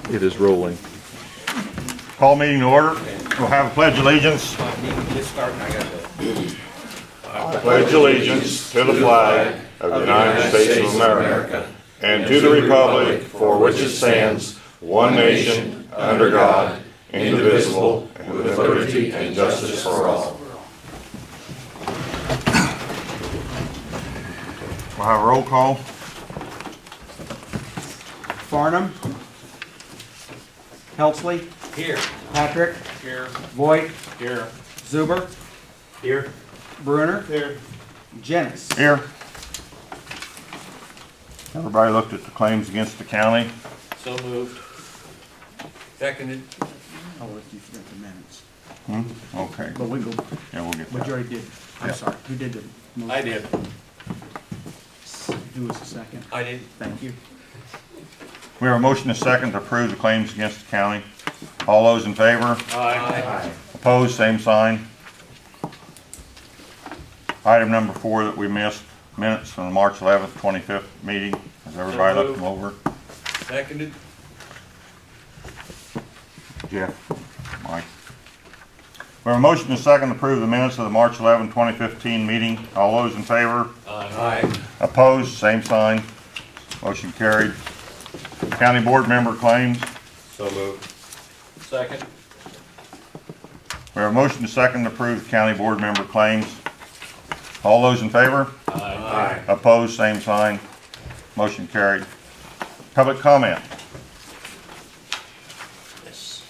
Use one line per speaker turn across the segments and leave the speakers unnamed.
It is rolling.
Call meeting to order. We'll have a pledge of allegiance. I pledge allegiance to the flag of the United States of America and to the republic for which it stands, one nation, under God, indivisible, and with liberty and justice for all. We'll have a roll call.
Farnham. Helsley.
Here.
Patrick.
Here.
Voigt.
Here.
Zuber.
Here.
Bruner.
Here.
Jennings.
Here. Everybody looked at the claims against the county.
So moved. Seconded.
Oh, you forgot the minutes.
Okay.
But we go.
Yeah, we'll get
But you
that.
already did. I'm sorry. Who did the motion?
I did.
Who was the second?
I did.
Thank you.
We have a motion and a second to approve the claims against the county. All those in favor?
Aye.
Opposed, same sign. Item number 4 that we missed, minutes from the March 11th, 25th meeting. Has everybody looked them over?
Seconded.
Jeff, Mike. We have a motion and a second to approve the minutes of the March 11, 2015 meeting. All those in favor?
Aye.
Opposed, same sign. Motion carried. County board member claims.
So moved. Second.
We have a motion and a second to approve the county board member claims. All those in favor?
Aye.
Opposed, same sign. Motion carried. Public comment.
Yes.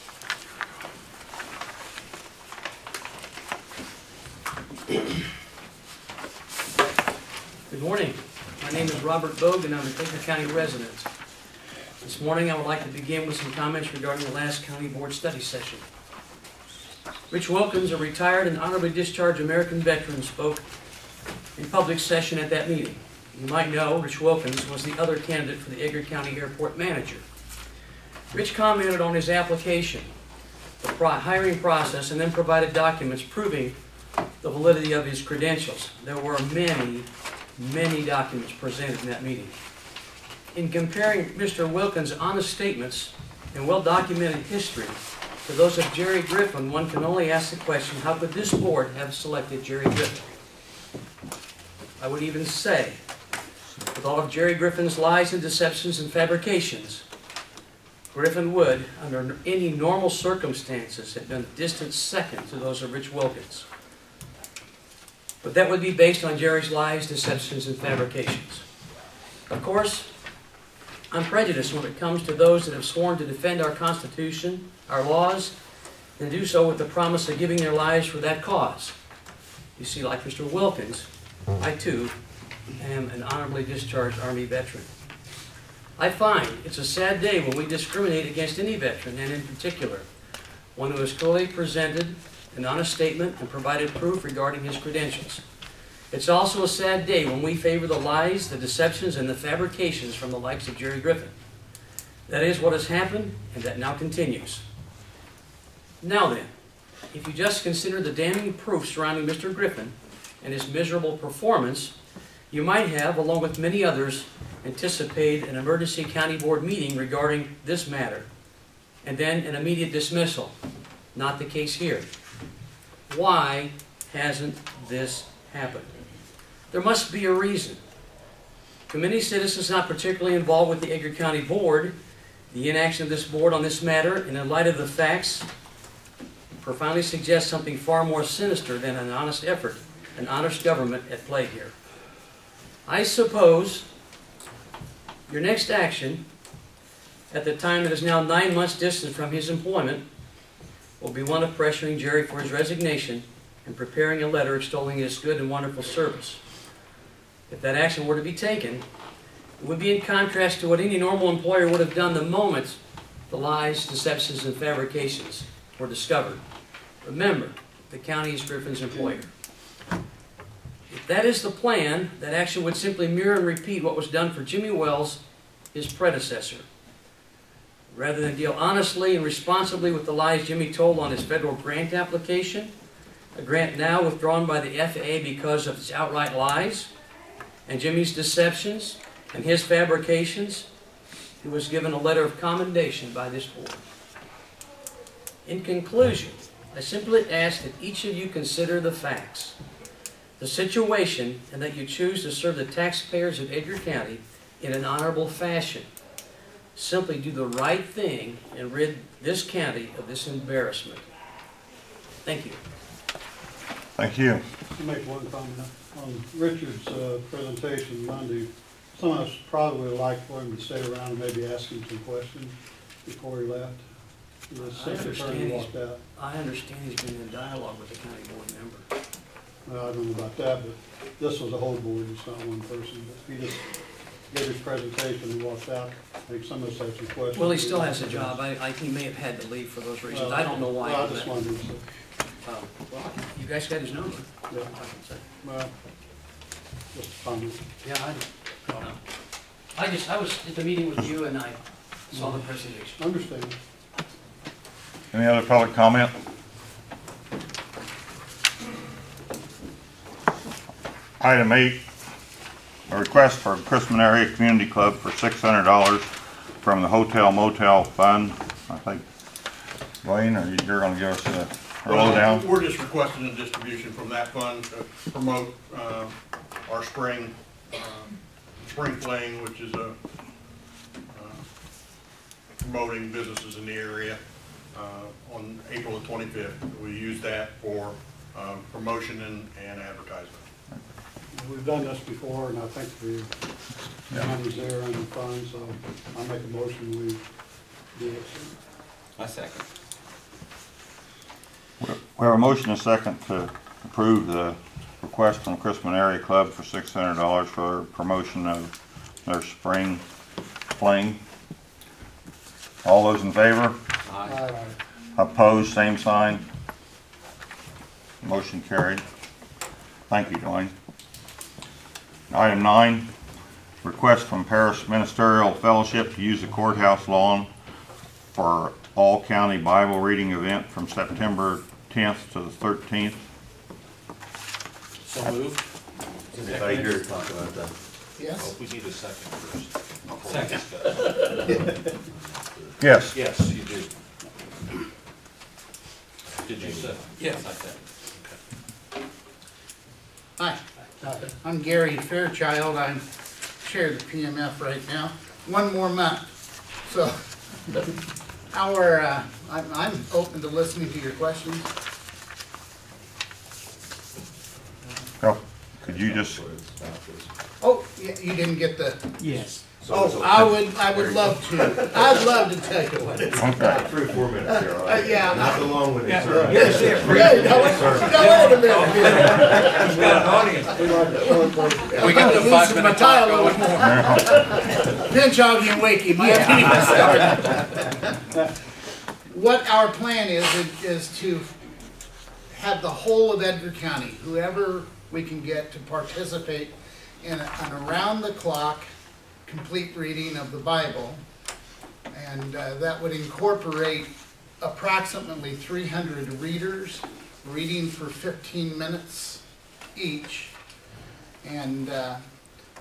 Good morning. My name is Robert Bogue and I'm an Edgar County resident. This morning I would like to begin with some comments regarding the last County Board study session. Rich Wilkins, a retired and honorably discharged American veteran, spoke in public session at that meeting. You might know Rich Wilkins was the other candidate for the Edgar County Airport Manager. Rich commented on his application, the hiring process, and then provided documents proving the validity of his credentials. There were many documents presented in that meeting. In comparing Mr. Wilkins' honest statements and well-documented history to those of Jerry Griffin, one can only ask the question, how could this board have selected Jerry Griffin? I would even say, with all of Jerry Griffin's lies and deceptions and fabrications, Griffin would, under any normal circumstances, have been a distant second to those of Rich Wilkins. But that would be based on Jerry's lies, deceptions, and fabrications. Of course, I'm prejudiced when it comes to those that have sworn to defend our Constitution, our laws, and do so with the promise of giving their lives for that cause. You see, like Mr. Wilkins, I too am an honorably discharged Army veteran. I find it's a sad day when we discriminate against any veteran, and in particular, one who has clearly presented an honest statement and provided proof regarding his credentials. It's also a sad day when we favor the lies, the deceptions, and the fabrications from the likes of Jerry Griffin. That is what has happened, and that now continues. Now then, if you just consider the damning proof surrounding Mr. Griffin and his miserable performance, you might have, along with many others, anticipated an emergency county board meeting regarding this matter, and then an immediate dismissal. Not the case here. Why hasn't this happened? There must be a reason. To many citizens not particularly involved with the Edgar County Board, the inaction of this board on this matter, and in light of the facts, profoundly suggests something far more sinister than an honest effort, an honest government at play here. I suppose your next action, at the time that is now 9 months distant from his employment, will be one of pressuring Jerry for his resignation and preparing a letter extolling his good and wonderful service. If that action were to be taken, it would be in contrast to what any normal employer would have done the moment the lies, deceptions, and fabrications were discovered. Remember, the county is Griffin's employer. If that is the plan, that action would simply mirror and repeat what was done for Jimmy Wells, his predecessor. Rather than deal honestly and responsibly with the lies Jimmy told on his federal grant application, a grant now withdrawn by the FAA because of its outright lies, and Jimmy's deceptions and his fabrications, who was given a letter of commendation by this board. In conclusion, I simply ask that each of you consider the facts, the situation, and that you choose to serve the taxpayers of Edgar County in an honorable fashion. Simply do the right thing and rid this county of this embarrassment. Thank you.
Thank you.
To make one comment on Richard's presentation Monday, some of us probably would like for him to stay around and maybe ask him some questions before he left. He was secretary walked out.
I understand he's been in dialogue with the county board member.
Well, I don't know about that, but this was a whole board, it's not one person. But he just gave his presentation and walked out. I think some of us have some questions.
Well, he still has a job. He may have had to leave for those reasons. I don't know why.
Well, I just wanted to say,
Well, you guys got his number.
yeah,
I can say.
well, just a comment.
Yeah, I don't know. I was at the meeting with you and I saw the presentation.
Understand.
Any other public comment? Item 8, a request for Christmas Area Community Club for $600 from the Hotel Motel Fund. I think, Wayne, or you're going to give us a lowdown?
We're just requesting a distribution from that fund to promote our spring fling, which is promoting businesses in the area on April the 25th. We use that for promotion and advertisement.
We've done this before, and I think the money's there in the fund, so I'll make a motion we do it.
I second.
We have a motion and a second to approve the request from Christmas Area Club for $600 for promotion of their spring fling. All those in favor?
Aye.
Opposed, same sign. Motion carried. Thank you, Dwayne. Item 9, request from Paris Ministerial Fellowship to use the courthouse lawn for all-county Bible reading event from September 10th to the 13th.
So moved.
I hear talk about that.
Yes.
We need a second first. Second.
Yes.
Yes, you do. Did you say?
Yes.
Hi, I'm Gary Fairchild. I'm chair of the PMF right now. One more month. So I'm open to listening to your questions.
Oh, could you just,
Oh, yeah, you didn't get the,
Yes.
oh, I would love to. I'd love to tell you what it's.
okay.
3 or 4 minutes here, all right?
Yeah.
Not the long one,
Yeah.
sir.
Yes, yes. Hey, now wait a minute.
We've got an audience.
We got to loosen my tie a little more. Pinch Hoggy and Wakey, my opinion started. What our plan is to have the whole of Edgar County, whoever we can get to participate in an around-the-clock complete reading of the Bible. And that would incorporate approximately 300 readers, reading for 15 minutes each. And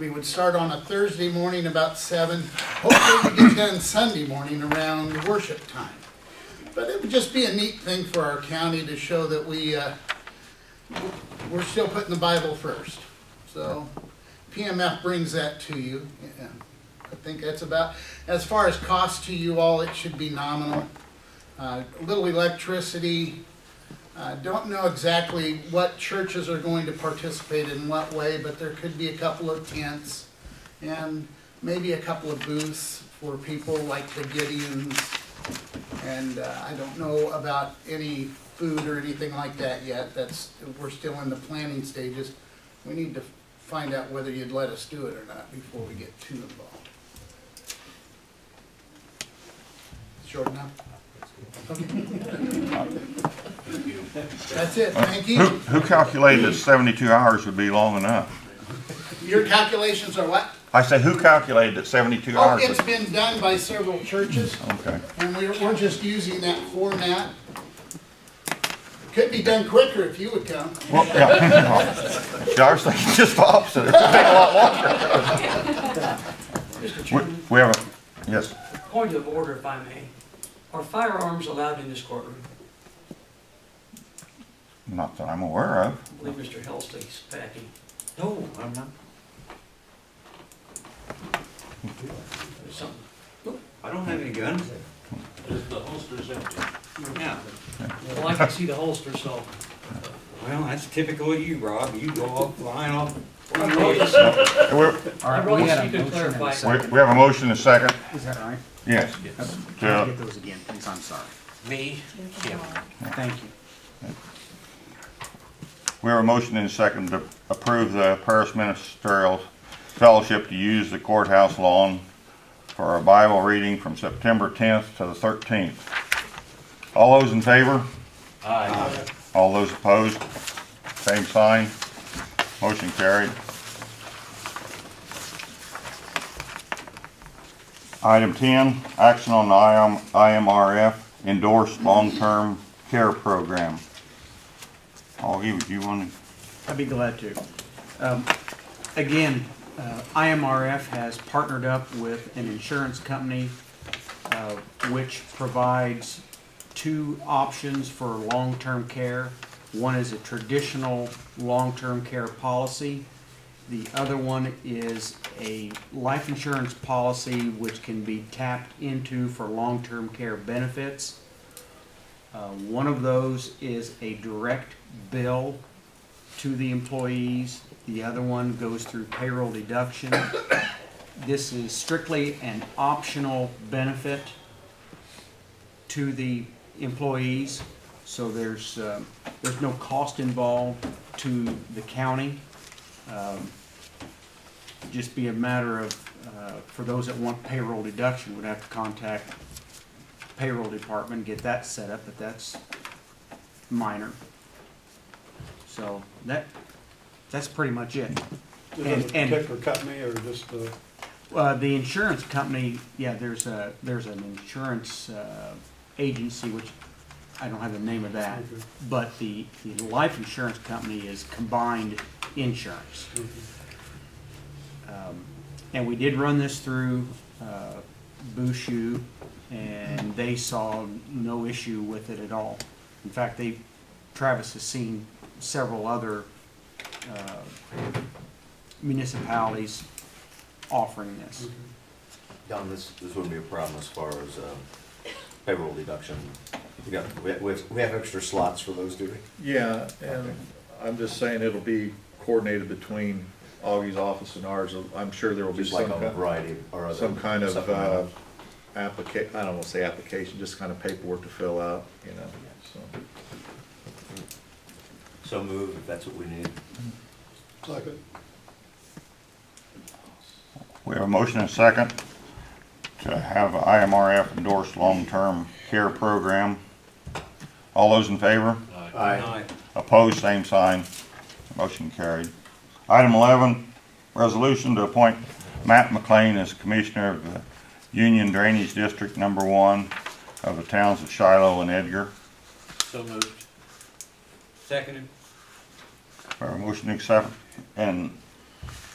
we would start on a Thursday morning about 7. Hopefully we get done Sunday morning around worship time. But it would just be a neat thing for our county to show that we're still putting the Bible first. So PMF brings that to you. Yeah. I think that's about, as far as cost to you all, it should be nominal. A little electricity. Don't know exactly what churches are going to participate in what way, but there could be a couple of tents and maybe a couple of booths for people like the Gideons. And I don't know about any food or anything like that yet. We're still in the planning stages. We need to find out whether you'd let us do it or not before we get too involved. Short enough? Okay. That's it, thank you.
Who calculated that 72 hours would be long enough?
Your calculations are what?
I say, who calculated that 72
Oh,
hours?
it's been done by several churches,
Okay.
and we're just using that format. Could be done quicker if you would come.
Well, yeah. See, I was thinking just the opposite. It would take a lot longer.
Mr. Chairman,
We have Yes.
Point of order, if I may. Are firearms allowed in this courtroom?
Not that I'm aware of.
I believe Mr. Hellstig's packing.
No, I'm not.
There's something.
I don't have any guns. The holster's empty. Yeah.
Well, I can see the holster, so.
Well, that's typical of you, Rob. You go off, flying off.
We're-
All right,
Roll,
we had
so
a
you can
motion and a
clarify.
second.
We have a motion and a second.
Is that right?
Yes.
Can I
To-
get those again, please? I'm sorry.
Me? Kim.
Thank you.
We have a motion and a second to approve the Paris Ministerial Fellowship to use the courthouse lawn for a Bible reading from September 10th to the 13th. All those in favor?
Aye.
All those opposed? Same sign. Motion carried. Item 10, action on the IMRF endorsed long-term care program. Augie, would you want to?
I'd be glad to. Again, IMRF has partnered up with an insurance company which provides two options for long-term care. One is a traditional long-term care policy. The other one is a life insurance policy which can be tapped into for long-term care benefits. One of those is a direct bill to the employees. The other one goes through payroll deduction. This is strictly an optional benefit to the employees, so there's no cost involved to the county. Just be a matter of, for those that want payroll deduction, would have to contact payroll department, get that set up, but that's minor. So that's pretty much it.
Is
And-
it a particular company or just
The insurance company, yeah, there's an insurance agency, which I don't have the name of that,
Okay.
but the life insurance company is Combined Insurance. And we did run this through Bushu, and they saw no issue with it at all. In fact, Travis has seen several other municipalities offering this.
Don, this wouldn't be a problem as far as payroll deduction. We have extra slots for those, do we?
Yeah, and I'm just saying it'll be coordinated between Augie's office and ours. I'm sure there will be
Just like
some
on a
kind,
variety or other.
some kind of
supplemental.
I don't want to say application, just kind of paperwork to fill out, you know, so.
So move if that's what we need.
second?
We have a motion and a second to have IMRF endorsed long-term care program. All those in favor?
Aye.
Opposed, same sign. Motion carried. Item 11, resolution to appoint Matt McLean as Commissioner of the Union Drainage District Number 1 of the towns of Shiloh and Edgar.
So moved. Seconded.
We have a motion to accept and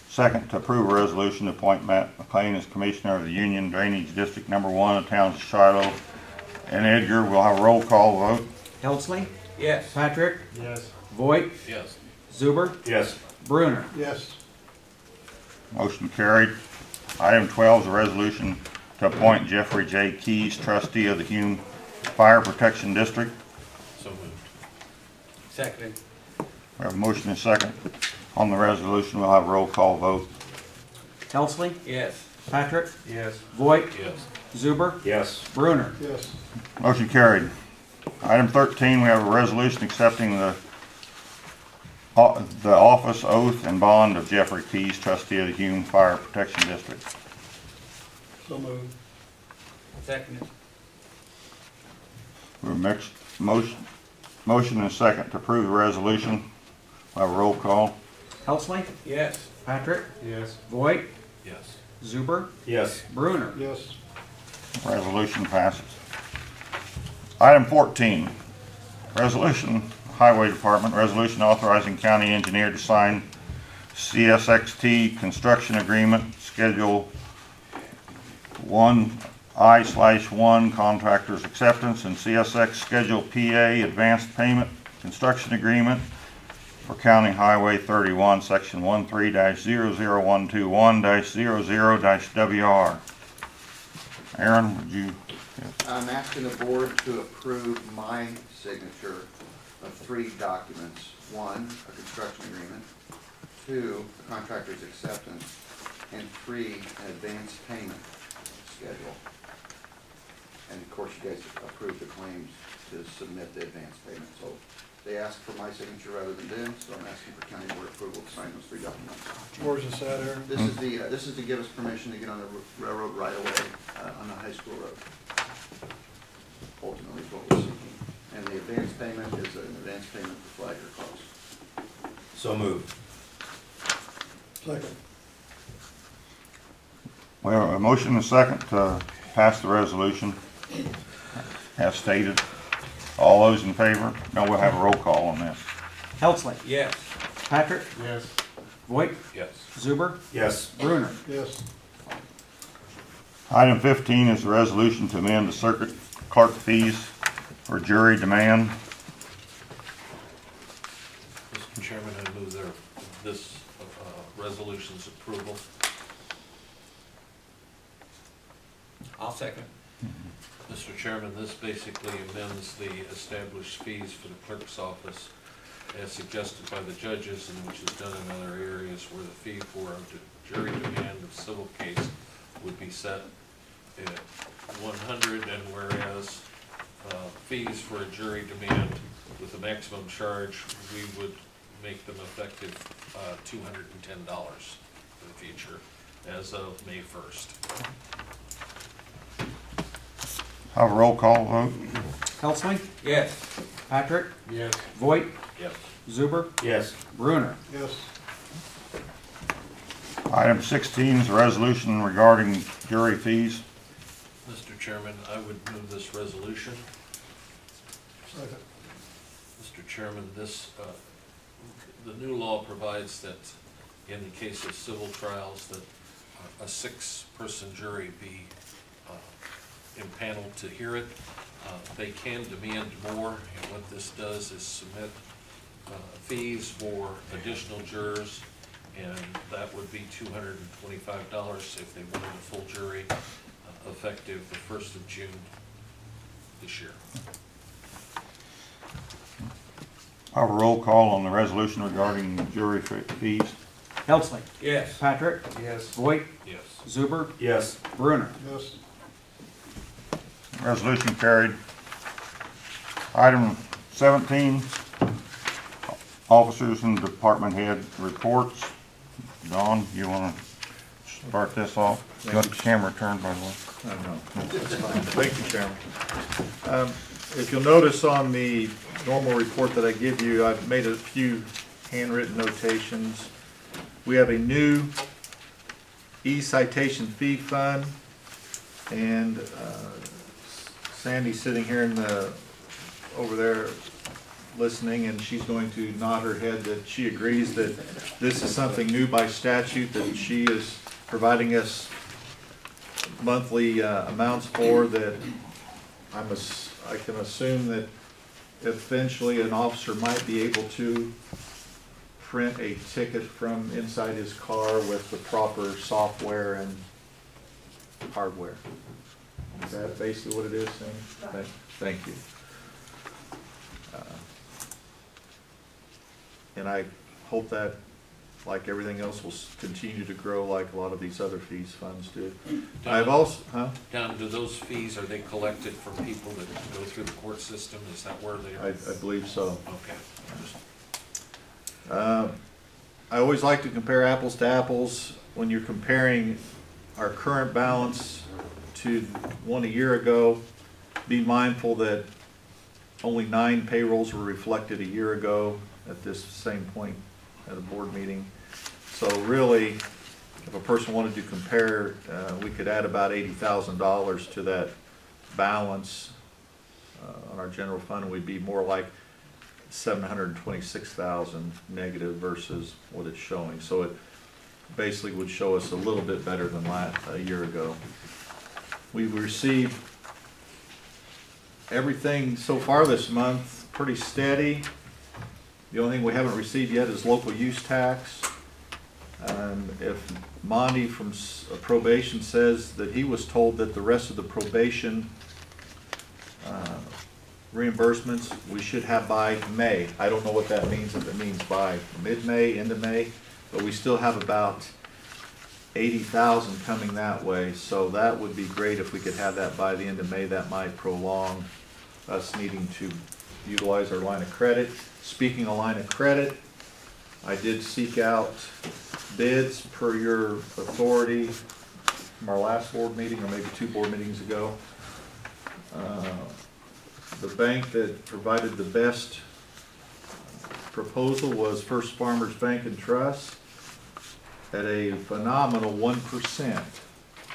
second to approve a resolution to appoint Matt McLean as Commissioner of the Union Drainage District Number 1 of the towns of Shiloh and Edgar. We'll have a roll call vote.
Helsley,
Yes.
Patrick,
Yes.
Voigt,
Yes.
Zuber,
Yes.
Bruner.
Yes.
Motion carried. Item 12 is a resolution to appoint Jeffrey J. Keys, trustee of the Hume Fire Protection District.
So moved. Seconded.
We have a motion and a second on the resolution. We'll have a roll call vote.
Helsley,
Yes.
Patrick,
Yes.
Voigt,
Yes.
Zuber,
Yes.
Bruner.
Yes.
Motion carried. Item 13, we have a resolution accepting the office, oath, and bond of Jeffrey Keys, trustee of the Hume Fire Protection District.
So moved.
Seconded.
We have a mixed motion and a second to approve the resolution. We'll have a roll call.
Helsley,
Yes.
Patrick,
Yes.
Voigt,
Yes.
Zuber,
Yes.
Bruner.
Yes.
Resolution passes. Item 14, resolution, Highway Department, resolution authorizing county engineer to sign CSXT construction agreement, Schedule 1I/1 contractor's acceptance and CSX Schedule PA advanced payment construction agreement for County Highway 31, Section 13-00121-00-WR. Aaron, would you?
I'm asking the board to approve my signature of 3 documents. 1, a construction agreement. 2, a contractor's acceptance. And 3, an advance payment schedule. And of course, you guys approved the claims to submit the advance payment. So they asked for my signature rather than them, so I'm asking for county board approval to sign those 3 documents.
Where's this at, Aaron?
This is to give us permission to get on the railroad right away on the high school road. Ultimately, is what we're seeking. And the advance payment is an advance payment for Flagler costs.
So moved.
Second.
We have a motion and a second to pass the resolution as stated. All those in favor? No, we'll have a roll call on this.
Helsley.
Yes.
Patrick.
Yes.
Voigt.
Yes.
Zuber.
Yes.
Bruner.
Yes.
Item 15 is the resolution to amend the circuit clerk fees for jury demand.
Mr. Chairman, I move this resolution's approval. I'll second. Mr. Chairman, this basically amends the established fees for the clerk's office as suggested by the judges, and which is done in other areas where the fee for a jury demand of civil case would be set at 100, and whereas fees for a jury demand with a maximum charge, we would make them effective $210 for the future as of May 1st.
Have a roll call vote.
Helsley.
Yes.
Patrick.
Yes.
Voigt.
Yes.
Zuber.
Yes.
Bruner.
Yes.
Item 16 is a resolution regarding jury fees.
Mr. Chairman, I would move this resolution.
Second.
Mr. Chairman, the new law provides that in the case of civil trials that a 6-person jury be impaneled to hear it. They can demand more, and what this does is submit fees for additional jurors, and that would be $225 if they wanted a full jury, effective the 1st of June this year.
Have a roll call on the resolution regarding jury fees.
Helsley.
Yes.
Patrick.
Yes.
Voigt.
Yes.
Zuber.
Yes.
Bruner.
Yes.
Resolution carried. Item 17, officers and department head reports. Don, you want to start this off? You got the camera turned, by the way.
No, that's fine. Thank you, Chairman. If you'll notice on the normal report that I give you, I've made a few handwritten notations. We have a new e-citation fee fund, and Sandy's sitting here over there listening, and she's going to nod her head that she agrees that this is something new by statute that she is providing us monthly amounts for, that I can assume that eventually an officer might be able to print a ticket from inside his car with the proper software and hardware. Is that basically what it is, Sam? Thank you. And I hope that, like everything else, will continue to grow like a lot of these other fees funds do. I've also,
Don, do those fees, are they collected from people that go through the court system? Is that where they are?
I believe so.
Okay.
I always like to compare apples to apples. When you're comparing our current balance to one a year ago, be mindful that only 9 payrolls were reflected a year ago at this same point at a board meeting. So really, if a person wanted to compare, we could add about $80,000 to that balance on our general fund, and we'd be more like $726,000 negative versus what it's showing. So it basically would show us a little bit better than a year ago. We've received everything so far this month, pretty steady. The only thing we haven't received yet is local use tax. If Monty from probation says that he was told that the rest of the probation reimbursements we should have by May. I don't know what that means, if it means by mid-May, end of May, but we still have about 80,000 coming that way, so that would be great if we could have that by the end of May. That might prolong us needing to utilize our line of credit. Speaking of line of credit, I did seek out bids per your authority from our last board meeting, or maybe 2 board meetings ago. The bank that provided the best proposal was First Farmers Bank and Trust at a phenomenal 1%.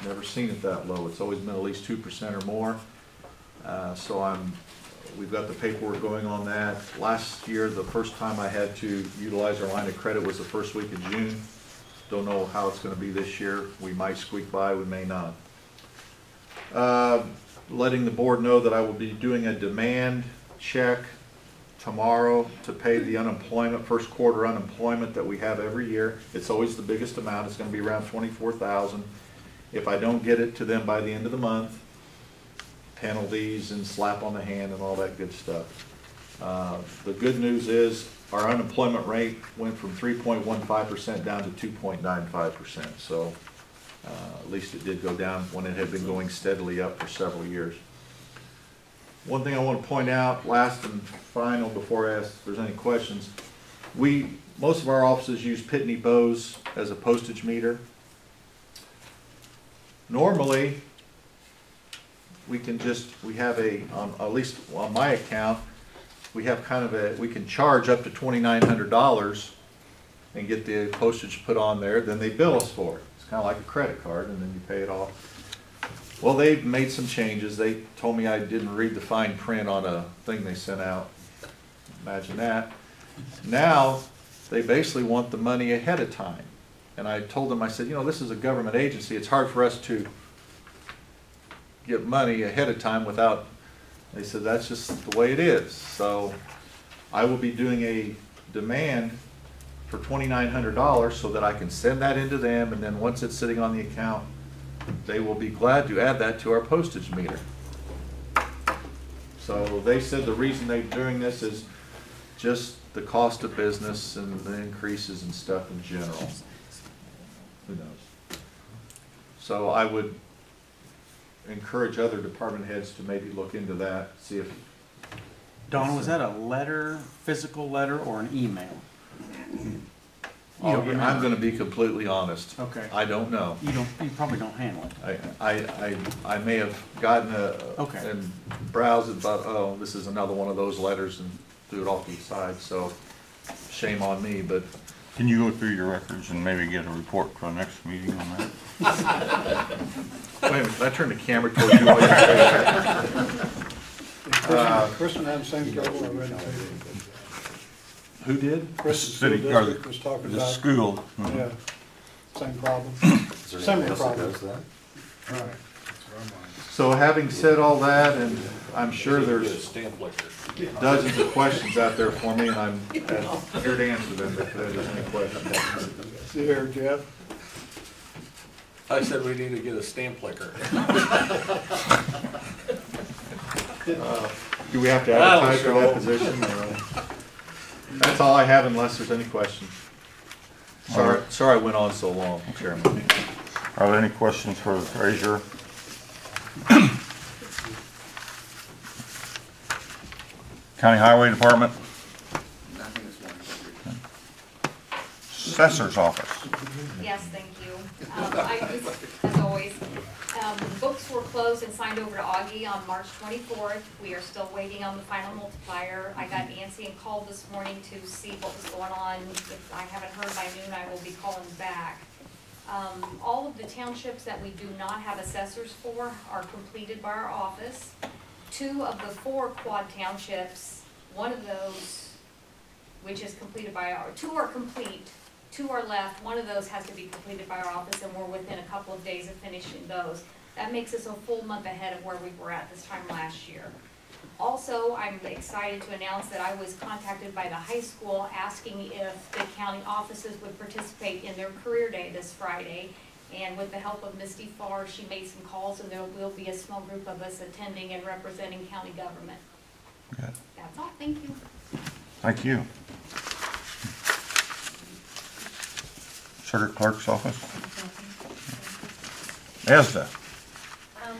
Never seen it that low. It's always been at least 2% or more. So we've got the paperwork going on that. Last year, the first time I had to utilize our line of credit was the first week of June. Don't know how it's going to be this year. We might squeak by, we may not. Letting the board know that I will be doing a demand check tomorrow to pay the unemployment, first quarter unemployment that we have every year. It's always the biggest amount. It's going to be around $24,000. If I don't get it to them by the end of the month, penalties and slap on the hand and all that good stuff. The good news is our unemployment rate went from 3.15% down to 2.95%. So at least it did go down when it had been going steadily up for several years. One thing I want to point out, last and final, before I ask if there's any questions, most of our offices use Pitney Bowes as a postage meter. Normally, we have at least on my account, we have we can charge up to $2,900 and get the postage put on there, then they bill us for it. It's kind of like a credit card, and then you pay it off. Well, they've made some changes. They told me I didn't read the fine print on a thing they sent out. Imagine that. Now, they basically want the money ahead of time. And I told them, I said, this is a government agency. It's hard for us to get money ahead of time without, they said, that's just the way it is. So I will be doing a demand for $2,900 so that I can send that into them, and then once it's sitting on the account, they will be glad to add that to our postage meter. So they said the reason they're doing this is just the cost of business and the increases and stuff in general. Who knows? So I would encourage other department heads to maybe look into that, see if...
Don, was that a letter, physical letter, or an email?
I'm going to be completely honest.
Okay.
I don't know.
You probably don't handle it.
I may have gotten and browsed and thought, oh, this is another one of those letters, and threw it off to the side. So shame on me, but.
Can you go through your records and maybe get a report for the next meeting on that?
Wait a minute, did I turn the camera towards you while you're saying
Kristen had the same trouble I read.
Who did?
Kristen
City,
School
or
District was talking
the
about.
school.
Yeah, same problem.
Is there
Similar
anything else that
problem.
does that?
Right.
So having said all that, and I'm sure
Get a
there's
stamp liquor.
dozens of questions out there for me, and I'm here to answer them if there's any questions.
See here, Jeff.
I said we need to get a stamp liquor.
Do we have to advertise for that position? Or? That's all I have unless there's any questions. Sorry I went on so long, Chairman.
Are there any questions for the treasurer? County Highway Department,
Nothing this morning, thank you.
Assessor's Office.
Yes, thank you. As always, books were closed and signed over to Augie on March 24th. We are still waiting on the final multiplier. I got Nancy and called this morning to see what was going on. If I haven't heard by noon, I will be calling back. All of the townships that we do not have assessors for are completed by our office. 2 of the 4 quad townships, one of those, which is completed by our, 2 are complete, 2 are left. One of those has to be completed by our office, and we're within a couple of days of finishing those. That makes us a full month ahead of where we were at this time last year. Also, I'm excited to announce that I was contacted by the high school asking if the county offices would participate in their career day this Friday. And with the help of Misty Farr, she made some calls, and there will be a small group of us attending and representing county government.
Good.
That's all, thank you.
Thank you. Circuit Clerk's Office. ESDA.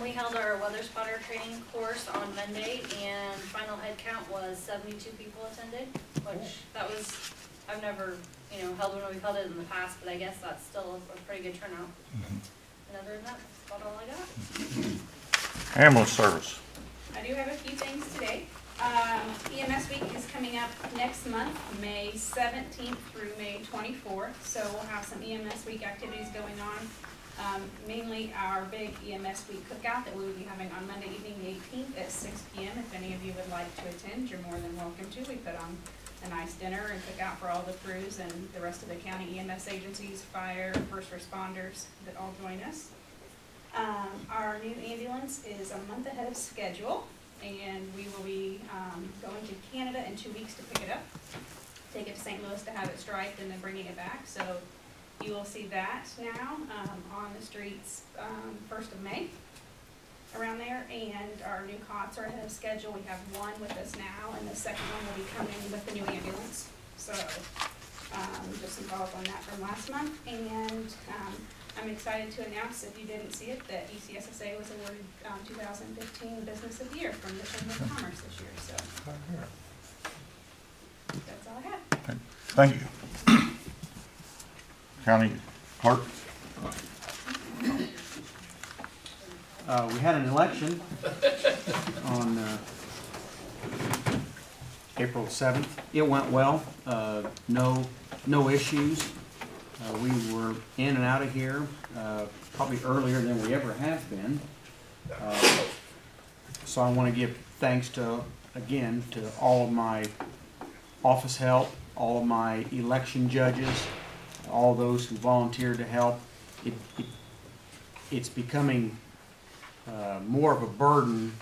We held our weather spotter training course on Monday, and final head count was 72 people attended, which that was, I've never, held one. We've held it in the past, but I guess that's still a pretty good turnout. And other than that, that's about all I got.
Ambulance service.
I do have a few things today. EMS week is coming up next month, May 17th through May 24th. So we'll have some EMS week activities going on. Mainly our big EMS week cookout that we will be having on Monday evening, the 18th at 6 p.m. If any of you would like to attend, you're more than welcome to. We put on a nice dinner and cookout for all the crews and the rest of the county EMS agencies, fire, first responders that all join us. Our new ambulance is a month ahead of schedule, and we will be going to Canada in 2 weeks to pick it up, take it to St. Louis to have it striped, and then bringing it back. So you will see that now on the streets 1st of May, around there. And our new cots are ahead of schedule. We have one with us now, and the second one will be coming with the new ambulance. So just some follow-up on that from last month. And I'm excited to announce, if you didn't see it, that ECSSA was awarded 2015 Business of the Year from the Chamber of Commerce this year. So that's all I have.
Okay. Thank you. County Clerk.
We had an election on April 7th. It went well. No issues. We were in and out of here probably earlier than we ever have been. So I want to give thanks again to all of my office help, all of my election judges, all those who volunteered to help. It's becoming more of a burden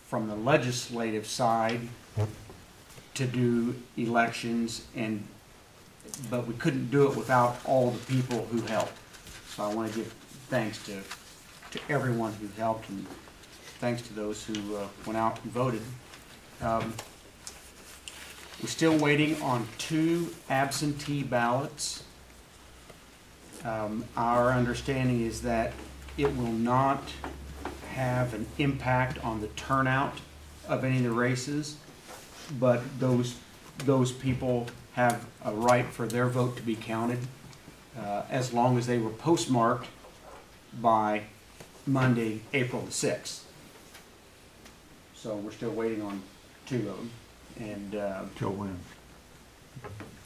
from the legislative side to do elections, but we couldn't do it without all the people who helped. So I want to give thanks to everyone who helped, and thanks to those who went out and voted. We're still waiting on 2 absentee ballots. Our understanding is that it will not have an impact on the turnout of any of the races, but those people have a right for their vote to be counted as long as they were postmarked by Monday, April the 6th. So we're still waiting on 2 of them. And
Till when?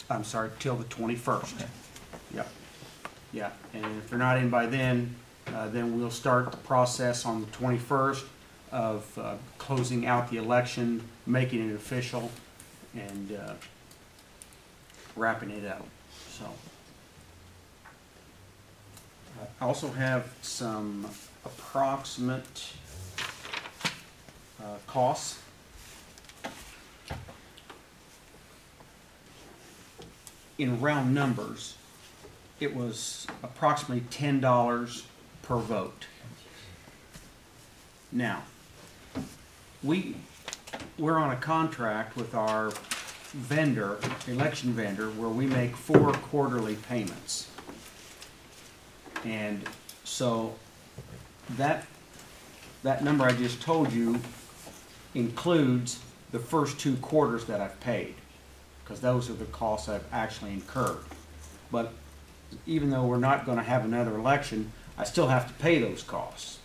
I'm sorry, till the 21st. Okay. Yep. Yeah, and if they're not in by then we'll start the process on the 21st of closing out the election, making it official, and wrapping it up. So I also have some approximate costs. In round numbers, it was approximately $10 per vote. Now, we're on a contract with our vendor, election vendor, where we make 4 quarterly payments. And so that number I just told you includes the first 2 quarters that I've paid, because those are the costs I've actually incurred. But even though we're not going to have another election, I still have to pay those costs.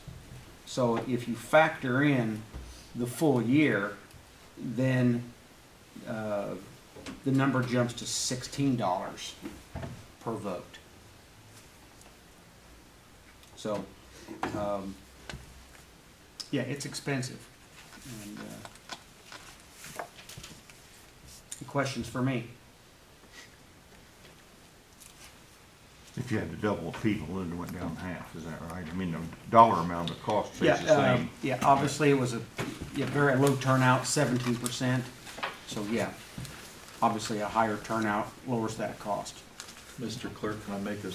So if you factor in the full year, then the number jumps to $16 per vote. So, yeah, it's expensive. And, questions for me?
If you had to double people, then it went down half, is that right? I mean, the dollar amount of cost stays the same.
Yeah, obviously it was a very low turnout, 17%. So yeah, obviously a higher turnout lowers that cost.
Mr. Clerk, can I make a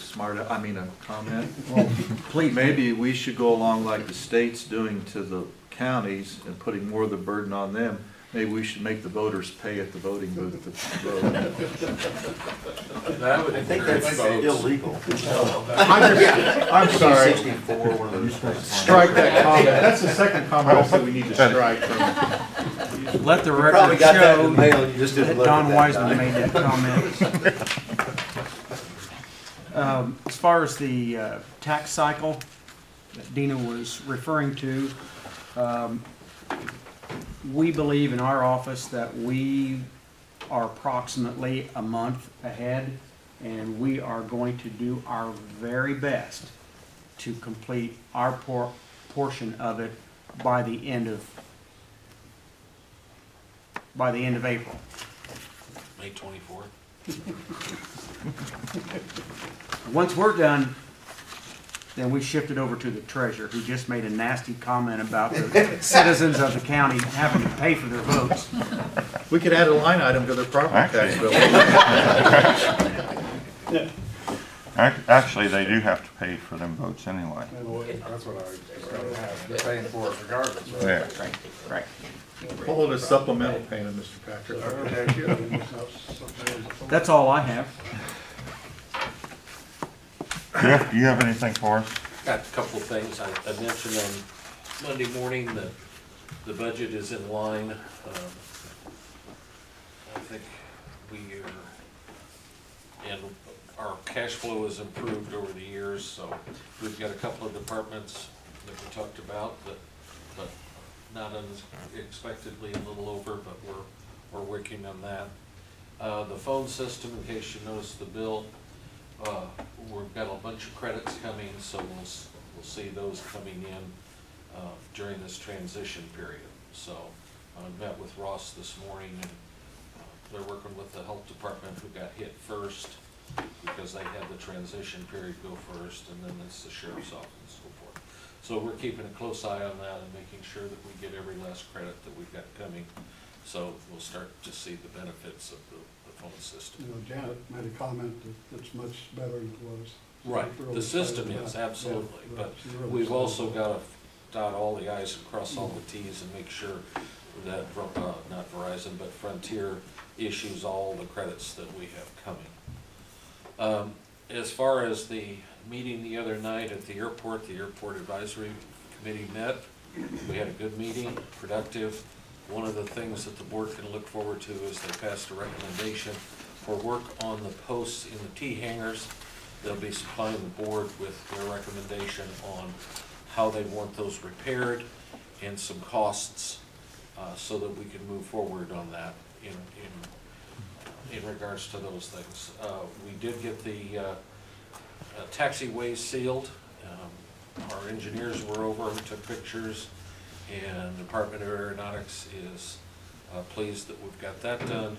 comment?
Well, please.
Maybe we should go along like the state's doing to the counties and putting more of the burden on them. Maybe we should make the voters pay at the voting booth to vote.
That would
I think
encourage
that's
votes.
illegal.
I'm sorry.
64, one of those.
Strike that comment. That's the second comment I said we need to strike from.
Let the
Probably
record
got that in
show
the mail, you just
that
didn't look at
Don
that
Wiseman
time.
made that comment. As far as the tax cycle that Dina was referring to, we believe in our office that we are approximately a month ahead, and we are going to do our very best to complete our portion of it by the end of April.
May 24th.
Once we're done, then we shift it over to the treasurer, who just made a nasty comment about the citizens of the county having to pay for their votes.
We could add a line item to their property tax bill.
Actually, they do have to pay for them votes anyway.
That's what
They're paying for it regardless.
Yeah.
Right.
Call it a supplemental payment, Mr. Patrick.
That's all I have.
Jeff, do you have anything for us?
Got a couple of things. I mentioned on Monday morning that the budget is in line. I think we are, and our cash flow has improved over the years, so we've got a couple of departments that we talked about, but not unexpectedly a little over, but we're working on that. The phone system, in case you noticed the bill, we've got a bunch of credits coming, so we'll see those coming in during this transition period. So I met with Ross this morning, and they're working with the health department, who got hit first because they had the transition period go first, and then it's the sheriff's office and so forth. So we're keeping a close eye on that and making sure that we get every last credit that we've got coming. So we'll start to see the benefits of the phone system.
You know, Janet made a comment that it's much better than it was.
Right,
Really
the system
excited
is,
about it.
absolutely,
Yeah,
but
right. She's really
we've
excited
also
about
got to dot all the i's and cross all the t's and make sure that, not Verizon, but Frontier issues all the credits that we have coming. As far as the meeting the other night at the airport advisory committee met. We had a good meeting, productive. One of the things that the board can look forward to is they passed a recommendation for work on the posts in the T-hangers. They'll be supplying the board with their recommendation on how they want those repaired and some costs, so that we can move forward on that in regards to those things. We did get the taxiways sealed. Our engineers were over and took pictures, and the Department of Aeronautics is pleased that we've got that done.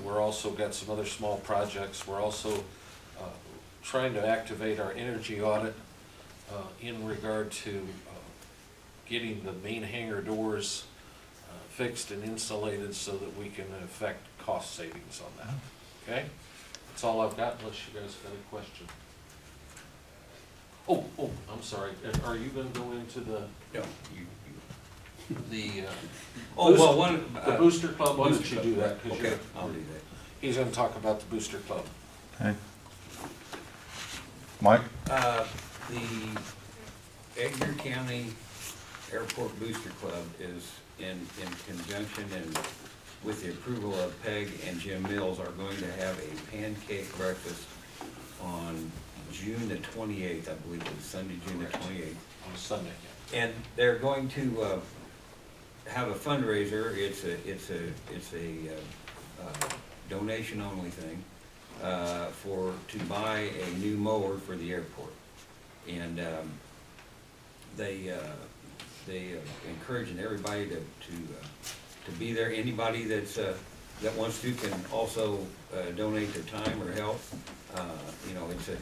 We're also got some other small projects. We're also trying to activate our energy audit in regard to getting the main hangar doors fixed and insulated so that we can affect cost savings on that. Okay? That's all I've got, unless you guys got a question. Oh, I'm sorry. Are you going to go into the the booster club? Why don't you do that?
Okay, I'll do that.
He's going to talk about the booster club.
Okay. Mike?
The Edgar County Airport Booster Club is in conjunction and with the approval of Peg and Jim Mills are going to have a pancake breakfast on June the 28th, I believe it was Sunday, June the 28th.
On Sunday, yeah.
And they're going to have a fundraiser. It's a donation only thing to buy a new mower for the airport. And they encouraging everybody to be there. Anybody that's that wants to can also donate their time or help. You know, it's a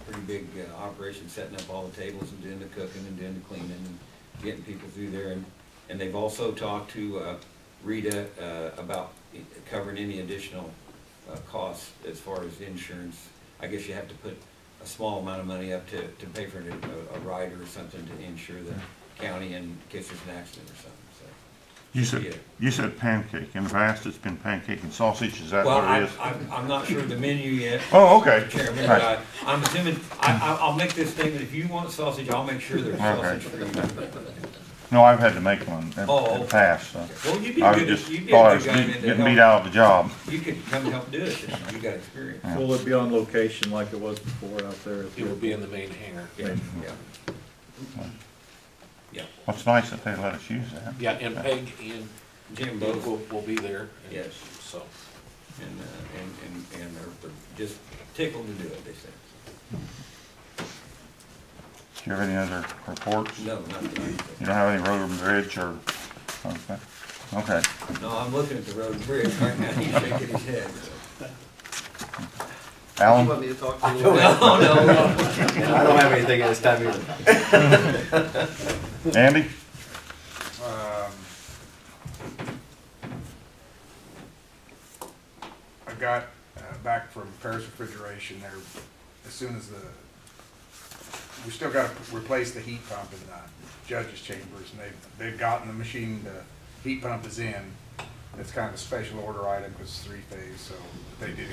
pretty big operation, setting up all the tables and doing the cooking and doing the cleaning and getting people through there. And they've also talked to Rita about covering any additional costs as far as insurance. I guess you have to put a small amount of money up to pay for a rider or something to insure the county in case there's an accident or something. So
You said pancake. In the past, it's been pancake and sausage. Is that
well,
what it is?
I'm not sure of the menu yet.
Oh, okay.
Chairman,
Right.
but I'm assuming I'll make this statement. If you want sausage, I'll make sure there's sausage for you.
No, I've had to make one in the past. So.
Well, you'd be
I
good.
just
You'd be
thought I
a
was
good guy to
getting
help.
beat out of the job.
You could come help do it. You got experience.
Yeah.
Will it be on location like it was before out there?
It will be in the main hangar.
Yeah.
Well, it's nice that they let us use that.
Yeah, and Peg and
Jim
both
both.
will be there. And
Yes.
So,
And they're just tickled to do it, they say.
Do you have any other reports?
No, not tonight.
You don't have any road and bridge or, okay. Okay.
No, I'm looking at the road and bridge right now. He's shaking his head. So.
Alan?
You want me to talk to you?
No, no.
I don't have anything at this time either.
Andy?
I got back from Paris Refrigeration there as soon as we still got to replace the heat pump in the judges' chambers, and they've gotten the machine, the heat pump is in. It's kind of a special order item because it's 3-phase, so they do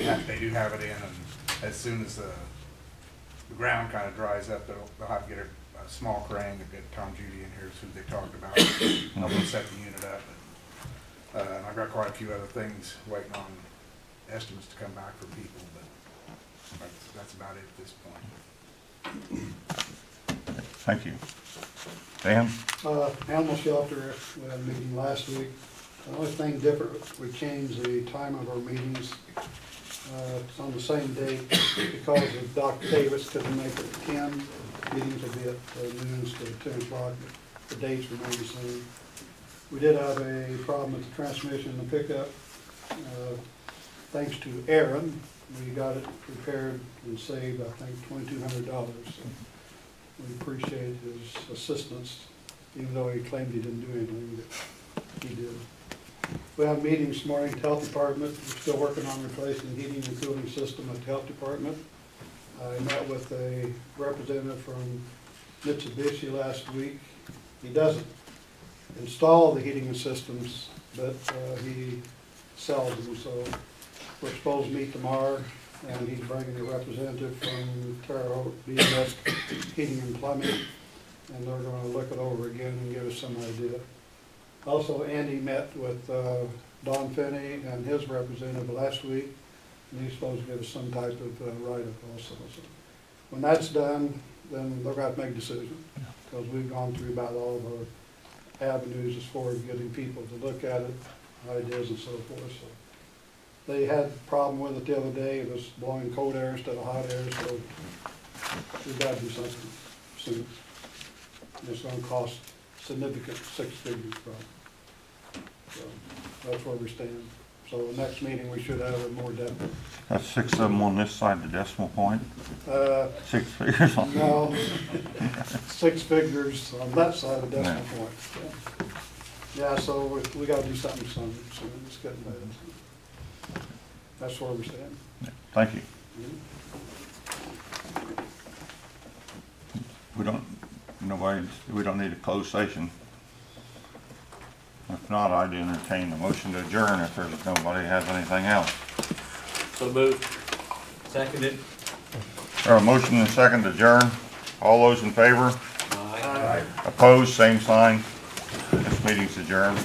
have it in, and as soon as the ground kind of dries up, they'll have to get a small crane to get Tom Judy in here, is who they talked about, help them set the unit up. And I've got quite a few other things waiting on estimates to come back from people, but that's about it at this point.
Thank you. Dan?
Animal shelter, we had a meeting last week. The only thing different, we changed the time of our meetings. It's on the same date because of Dr. Davis couldn't make it at 10. Meetings will be at noon instead of 10 o'clock. The dates remain the same. We did have a problem with the transmission and the pickup. Thanks to Aaron, we got it repaired and saved, I think, $2,200. So we appreciate his assistance, even though he claimed he didn't do anything, but he did. We have a meeting this morning at the Health Department. We're still working on replacing the heating and cooling system at the Health Department. I met with a representative from Mitsubishi last week. He doesn't install the heating systems, but he sells them. So we're supposed to meet tomorrow, and he's bringing a representative from Terre Haute BMS Heating and Plumbing, and they're going to look it over again and give us some idea. Also, Andy met with Don Finney and his representative last week, and he's supposed to give us some type of write-up also. So when that's done, then they're going to make a decision, because we've gone through about all of our avenues as far as getting people to look at it, ideas and so forth. So they had a problem with it the other day. It was blowing cold air instead of hot air, so we've got to do something soon. And it's going to cost significant 6 figures probably. So that's where we stand. So the next meeting we should have it more definite.
That's 6 of them on this side of the decimal point? 6 figures on
No, 6 figures on that side of the decimal point. Yeah, so we got to do something soon. It's getting bad. That's where we stand.
Thank you. We don't need a closed session. If not, I'd entertain the motion to adjourn if nobody has anything else.
So moved.
Seconded.
There are a motion and a second to adjourn. All those in favor?
Aye.
Opposed, same sign. This meeting's adjourned.